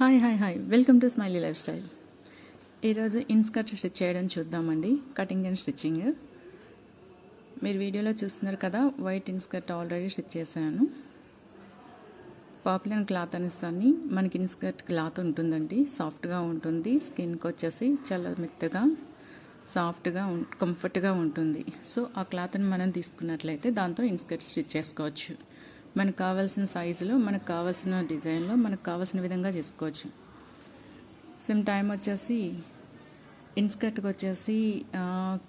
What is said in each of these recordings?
Hi welcome to smiley life style. ఈరోజు ఇన్స్కర్ట్ stitch చేయడం చూద్దామండి. Cutting and stitching. మీరు వీడియోలో చూస్తున్నారు కదా, వైట్ ఇన్స్కర్ట్ ఆల్రెడీ స్టిచ్ చేశాను. పాపులర్ క్లాత్ అనేసి మనకి ఇన్స్కర్ట్ క్లాత్ ఉంటుందండి. సాఫ్ట్గా ఉంటుంది, స్కిన్కి వచ్చేసి చాలా మెత్తగా సాఫ్ట్గా కంఫర్ట్గా ఉంటుంది. సో ఆ క్లాత్ని మనం తీసుకున్నట్లయితే దాంతో ఇన్స్కర్ట్ స్టిచ్ చేసుకోవచ్చు. మనకు కావాల్సిన సైజులో, మనకు కావాల్సిన డిజైన్లో, మనకు కావాల్సిన విధంగా చేసుకోవచ్చు. సేమ్ టైం వచ్చేసి ఇన్స్కర్ట్కి వచ్చేసి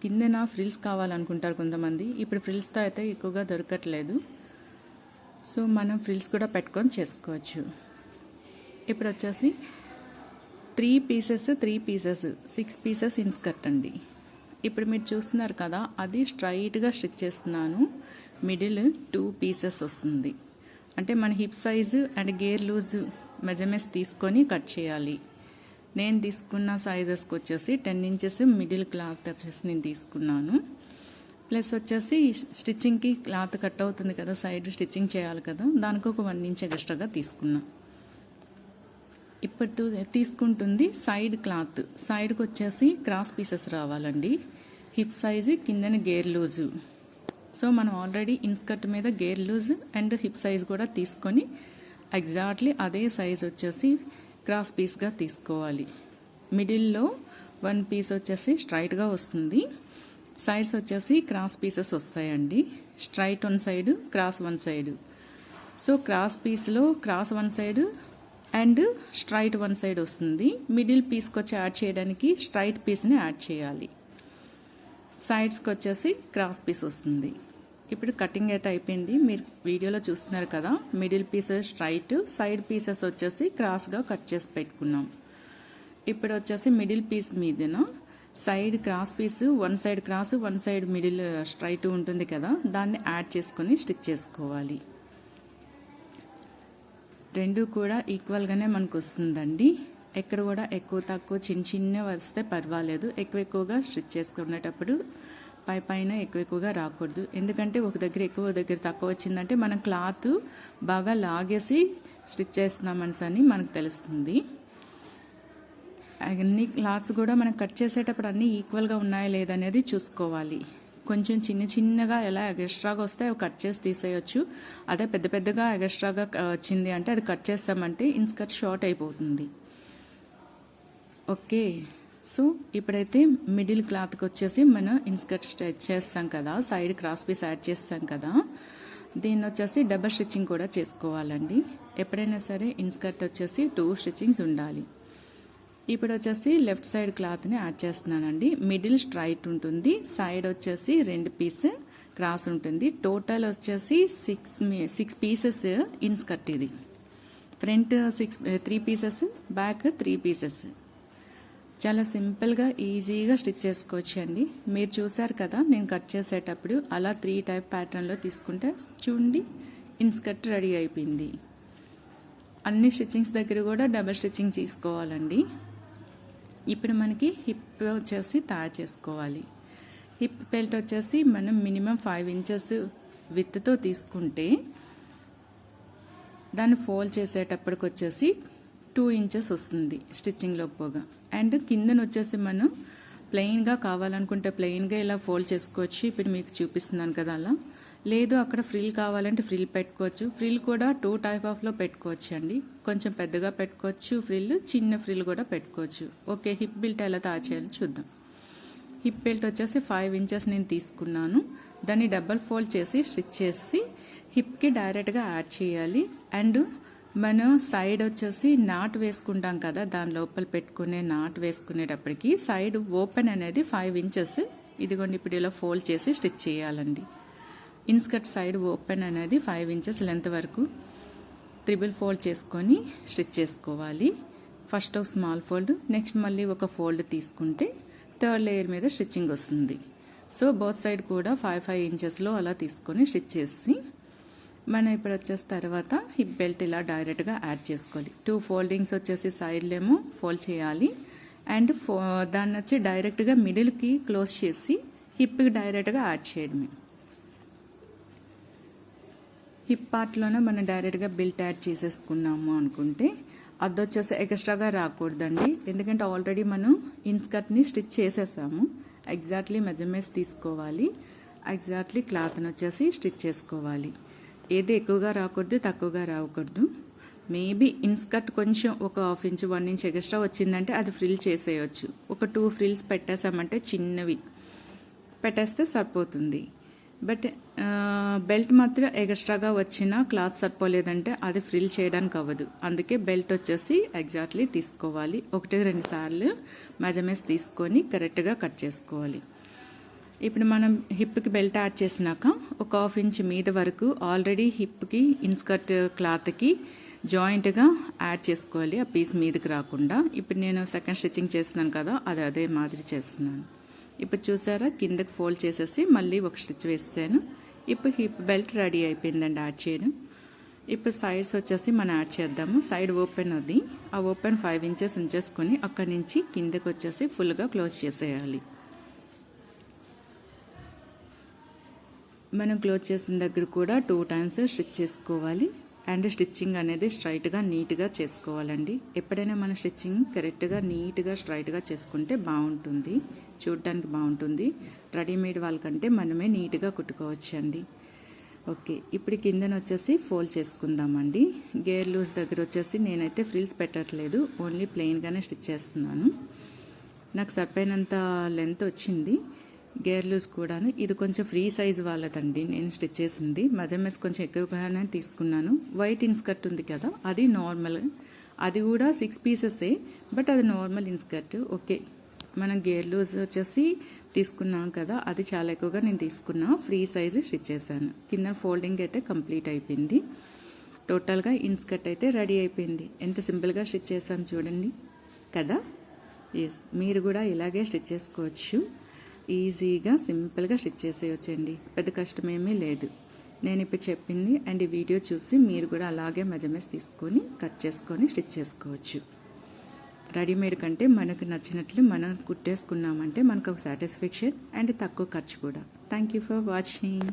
కిందన ఫ్రిల్స్ కావాలనుకుంటారు కొంతమంది. ఇప్పుడు ఫ్రిల్స్తో అయితే ఎక్కువగా దొరకట్లేదు. సో మనం ఫ్రిల్స్ కూడా పెట్టుకొని చేసుకోవచ్చు. ఇప్పుడు వచ్చేసి 3 పీసెస్ 6 పీసెస్ ఇన్స్కర్ట్ అండి. ఇప్పుడు మీరు చూస్తున్నారు కదా, అది స్ట్రైట్గా స్టిచ్ చేస్తున్నాను. మిడిల్ 2 పీసెస్ వస్తుంది. అంటే మన హిప్ సైజు అండ్ గేర్ లూజ్ మెజర్మెంట్స్ తీసుకొని కట్ చేయాలి. నేను తీసుకున్న సైజెస్కి వచ్చేసి 10 ఇంచెస్ మిడిల్ క్లాత్ వచ్చేసి నేను తీసుకున్నాను. ప్లస్ వచ్చేసి స్టిచ్చింగ్కి క్లాత్ కట్ అవుతుంది కదా, సైడ్ స్టిచ్చింగ్ చేయాలి కదా, దానికి ఒక 1 ఇంచ్ ఎక్స్ట్రాగా తీసుకున్నా. ఇప్పుడు తీసుకుంటుంది సైడ్ క్లాత్. సైడ్కి వచ్చేసి క్రాస్ పీసెస్ రావాలండి. హిప్ సైజు కిందని గేర్ లూజు. సో మనం ఆల్రెడీ ఇన్స్కర్ట్ మీద గేర్ లూజ్ అండ్ హిప్ సైజ్ కూడా తీసుకొని ఎగ్జాక్ట్లీ అదే సైజ్ వచ్చేసి క్రాస్ పీస్గా తీసుకోవాలి. మిడిల్లో 1 పీస్ వచ్చేసి స్ట్రైట్గా వస్తుంది. సైడ్స్ వచ్చేసి క్రాస్ పీసెస్ వస్తాయండి. Straight 1 side, cross 1 side. So cross పీస్లో cross 1 side and straight 1 side వస్తుంది. మిడిల్ పీస్కి వచ్చి యాడ్ చేయడానికి స్ట్రైట్ పీస్ని యాడ్ చేయాలి. సైడ్స్కి వచ్చేసి క్రాస్ పీస్ వస్తుంది. ఇప్పుడు కటింగ్ అయితే అయిపోయింది. మీరు వీడియోలో చూస్తున్నారు కదా, middle piece straight, side pieces వచ్చేసి క్రాస్గా కట్ చేసి పెట్టుకున్నాం. ఇప్పుడు వచ్చేసి మిడిల్ పీస్ మీదన side cross piece 1 side cross 1 side middle straight ఉంటుంది కదా, దాన్ని యాడ్ చేసుకొని స్టిచ్ చేసుకోవాలి. రెండు కూడా ఈక్వల్గానే మనకు వస్తుందండి. ఎక్కడ కూడా ఎక్కువ తక్కువ చిన్న వస్తే పర్వాలేదు. ఎక్కువగా స్టిచ్ చేసుకునేటప్పుడు పైన ఎక్కువగా రాకూడదు. ఎందుకంటే ఒక దగ్గర ఎక్కువ, దగ్గర తక్కువ వచ్చిందంటే మనం క్లాత్ బాగా లాగేసి స్టిచ్ చేస్తున్నామని మనకు తెలుస్తుంది. అన్ని క్లాత్స్ కూడా మనం కట్ చేసేటప్పుడు అన్నీ ఈక్వల్గా ఉన్నాయా లేదనేది చూసుకోవాలి. కొంచెం చిన్నగా ఎలా ఎగస్ట్రాగా వస్తే అవి కట్ చేసి తీసేయచ్చు. అదే పెద్దగా ఎగస్ట్రాగా వచ్చింది అంటే అది కట్ చేస్తామంటే ఇన్స్కర్ట్ షార్ట్ అయిపోతుంది. ఓకే, సో ఇప్పుడైతే మిడిల్ క్లాత్కి వచ్చేసి మనం ఇన్స్కర్ట్ స్టిచ్ చేస్తాం కదా, సైడ్ క్రాస్ పీస్ యాడ్ చేస్తాం కదా, దీన్ని వచ్చేసి డబల్ స్టిచ్చింగ్ కూడా చేసుకోవాలండి. ఎప్పుడైనా సరే ఇన్స్కర్ట్ వచ్చేసి 2 స్టిచ్చింగ్స్ ఉండాలి. ఇప్పుడు వచ్చేసి లెఫ్ట్ సైడ్ క్లాత్ని యాడ్ చేస్తున్నానండి. మిడిల్ స్ట్రైట్ ఉంటుంది, సైడ్ వచ్చేసి 2 పీస్ క్రాస్ ఉంటుంది. టోటల్ వచ్చేసి 6 పీసెస్ ఇన్స్కర్ట్. ఇది ఫ్రంట్ 3 పీసెస్, బ్యాక్ 3 పీసెస్. చాలా సింపుల్గా ఈజీగా స్టిచ్ చేసుకోవచ్చు అండి. మీరు చూసారు కదా, నేను కట్ చేసేటప్పుడు అలా 3 టైప్ ప్యాటర్న్లో తీసుకుంటే చూడండి ఇన్స్కర్ట్ రెడీ అయిపోయింది. అన్ని స్టిచ్చింగ్స్ దగ్గర కూడా డబల్ స్టిచ్చింగ్ తీసుకోవాలండి. ఇప్పుడు మనకి హిప్ వచ్చేసి తయారు చేసుకోవాలి. హిప్ బెల్ట్ వచ్చేసి మనం మినిమం 5 ఇంచెస్ విత్తో తీసుకుంటే దాన్ని ఫోల్డ్ చేసేటప్పటికి వచ్చేసి 2 ఇంచెస్ వస్తుంది స్టిచ్చింగ్లో పోగా. అండ్ కిందన వచ్చేసి మనం ప్లెయిన్గా కావాలనుకుంటే ప్లెయిన్గా ఇలా ఫోల్డ్ చేసుకోవచ్చు. ఇప్పుడు మీకు చూపిస్తున్నాను కదా అలా. లేదు అక్కడ ఫ్రిల్ కావాలంటే ఫ్రిల్ పెట్టుకోవచ్చు. ఫ్రిల్ కూడా 2 టైప్ ఆఫ్లో పెట్టుకోవచ్చు అండి. కొంచెం పెద్దగా పెట్టుకోవచ్చు ఫ్రిల్, చిన్న ఫ్రిల్ కూడా పెట్టుకోవచ్చు. ఓకే, హిప్ బెల్ట్ ఎలా తయారు చేయాలో చూద్దాం. హిప్ బెల్ట్ వచ్చేసి 5 ఇంచెస్ నేను తీసుకున్నాను. దాన్ని డబల్ ఫోల్డ్ చేసి స్టిచ్ చేసి హిప్కి డైరెక్ట్గా యాడ్ చేయాలి. అండ్ మనం సైడ్ వచ్చేసి నాట్ వేసుకుంటాం కదా, దాని లోపల పెట్టుకునే నాట్ వేసుకునేటప్పటికి సైడ్ ఓపెన్ అనేది 5 ఇంచెస్. ఇదిగోండి ఇప్పుడు ఇలా ఫోల్డ్ చేసి స్టిచ్ చేయాలండి. ఇన్స్కర్ట్ సైడ్ ఓపెన్ అనేది 5 ఇంచెస్ లెంత్ వరకు త్రిబుల్ ఫోల్డ్ చేసుకొని స్టిచ్ చేసుకోవాలి. ఫస్ట్ ఒక స్మాల్ ఫోల్డ్, నెక్స్ట్ మళ్ళీ ఒక ఫోల్డ్ తీసుకుంటే 3rd లేయర్ మీద స్టిచ్చింగ్ వస్తుంది. సో బోత్ సైడ్ కూడా 5 ఇంచెస్లో అలా తీసుకొని స్టిచ్ చేసి మనం ఇప్పుడు వచ్చేసి తర్వాత హిప్ బెల్ట్ ఇలా డైరెక్ట్గా యాడ్ చేసుకోవాలి. 2 ఫోల్డింగ్స్ వచ్చేసి సైడ్లేమో ఫోల్డ్ చేయాలి. అండ్ దాన్ని వచ్చి డైరెక్ట్గా మిడిల్కి క్లోజ్ చేసి హిప్కి డైరెక్ట్గా యాడ్ చేయడమే. హిప్ పార్ట్లోనే మనం డైరెక్ట్గా బెల్ట్ యాడ్ చేసేసుకున్నాము అనుకుంటే అద్దొచ్చేసి ఎక్స్ట్రాగా రాకూడదండి, ఎందుకంటే ఆల్రెడీ మనం ఇన్స్కర్ట్ని స్టిచ్ చేసేసాము. ఎగ్జాక్ట్లీ మెజర్మెంట్స్ తీసుకోవాలి, ఎగ్జాక్ట్లీ క్లాత్ని వచ్చేసి స్టిచ్ చేసుకోవాలి. ఏది ఎక్కువగా రాకూడదు, తక్కువగా రాకూడదు. మేబీ ఇన్స్కర్ట్ కొంచెం ఒక 1/2 ఇంచ్ 1 ఇంచ్ ఎక్స్ట్రా వచ్చిందంటే అది ఫ్రిల్ చేసేయచ్చు. ఒక 2 ఫ్రిల్స్ పెట్టేసామంటే చిన్నవి పెట్టేస్తే సరిపోతుంది. బట్ బెల్ట్ మాత్రం ఎక్స్ట్రాగా వచ్చిన క్లాత్ సరిపోలేదంటే అది ఫ్రిల్ చేయడానికి అవ్వదు. అందుకే బెల్ట్ వచ్చేసి ఎగ్జాక్ట్లీ తీసుకోవాలి. 1-2 సార్లు మెజర్మెంట్స్ తీసుకొని కరెక్ట్గా కట్ చేసుకోవాలి. ఇప్పుడు మనం హిప్కి బెల్ట్ యాడ్ చేసినాక ఒక 1/2 ఇంచ్ మీద వరకు ఆల్రెడీ హిప్కి ఇన్స్కర్ట్ క్లాత్కి జాయింట్గా యాడ్ చేసుకోవాలి, ఆ పీస్ మీదకి రాకుండా. ఇప్పుడు నేను సెకండ్ స్టిచ్చింగ్ చేస్తున్నాను కదా, అది అదే మాదిరి చేస్తున్నాను. ఇప్పుడు చూసారా, కిందకి ఫోల్డ్ చేసేసి మళ్ళీ ఒక స్టిచ్ వేసాను. ఇప్పుడు హిప్ బెల్ట్ రెడీ అయిపోయిందండి యాడ్ చేయడం. ఇప్పుడు సైడ్స్ వచ్చేసి మనం యాడ్ చేద్దాము. సైడ్ ఓపెన్ అది, ఆ ఓపెన్ 5 ఇంచెస్ ఉంచేసుకొని అక్కడి నుంచి కిందకి వచ్చేసి ఫుల్గా క్లోజ్ చేసేయాలి. మనం క్లోజ్ చేసిన దగ్గర కూడా 2 టైమ్స్ స్టిచ్ చేసుకోవాలి. అండ్ స్టిచ్చింగ్ అనేది స్ట్రైట్గా నీట్గా చేసుకోవాలండి. ఎప్పుడైనా మన స్టిచ్చింగ్ కరెక్ట్గా నీట్గా స్ట్రైట్గా చేసుకుంటే బాగుంటుంది, చూడడానికి బాగుంటుంది. రెడీమేడ్ వాళ్ళకంటే మనమే నీట్గా కుట్టుకోవచ్చు అండి. ఓకే, ఇప్పుడు కిందన వచ్చేసి ఫోల్డ్ చేసుకుందామండి. గేర్ లూజ్ దగ్గర వచ్చేసి నేనైతే ఫ్రిల్స్ పెట్టట్లేదు, ఓన్లీ ప్లెయిన్గానే స్టిచ్ చేస్తున్నాను. నాకు సరిపోయినంత లెంత్ వచ్చింది. గేర్ లూజ్ కూడాను ఇది కొంచెం ఫ్రీ సైజ్ వాళ్ళదండి నేను స్టిచ్ చేసింది. మెజర్మెంట్స్ కొంచెం ఎక్కువగానే తీసుకున్నాను. వైట్ ఇన్స్కర్ట్ ఉంది కదా, అది నార్మల్, అది కూడా 6 పీసెసే, బట్ అది నార్మల్ ఇన్స్కర్ట్. ఓకే, మనం గేర్ లూజ్ వచ్చేసి తీసుకున్నాం కదా, అది చాలా ఎక్కువగా నేను తీసుకున్నా. ఫ్రీ సైజ్ స్టిచ్ చేశాను. కింద ఫోల్డింగ్ అయితే కంప్లీట్ అయిపోయింది. టోటల్గా ఇన్స్కర్ట్ అయితే రెడీ అయిపోయింది. ఎంత సింపుల్గా స్టిచ్ చేశాను చూడండి కదా. మీరు కూడా ఇలాగే స్టిచ్ చేసుకోవచ్చు, ఈజీగా సింపుల్గా స్టిచ్ చేసేయచ్చండి, పెద్ద కష్టమేమీ లేదు. నేను ఇప్పుడు చెప్పింది అండ్ ఈ వీడియో చూసి మీరు కూడా అలాగే మెజర్మెంట్స్ తీసుకొని కట్ చేసుకొని స్టిచ్ చేసుకోవచ్చు. రెడీమేడ్ కంటే మనకు నచ్చినట్లు మనం కుట్టేసుకున్నామంటే మనకు ఒక సాటిస్ఫాక్షన్ అండ్ తక్కువ ఖర్చు కూడా. Thank you for watching.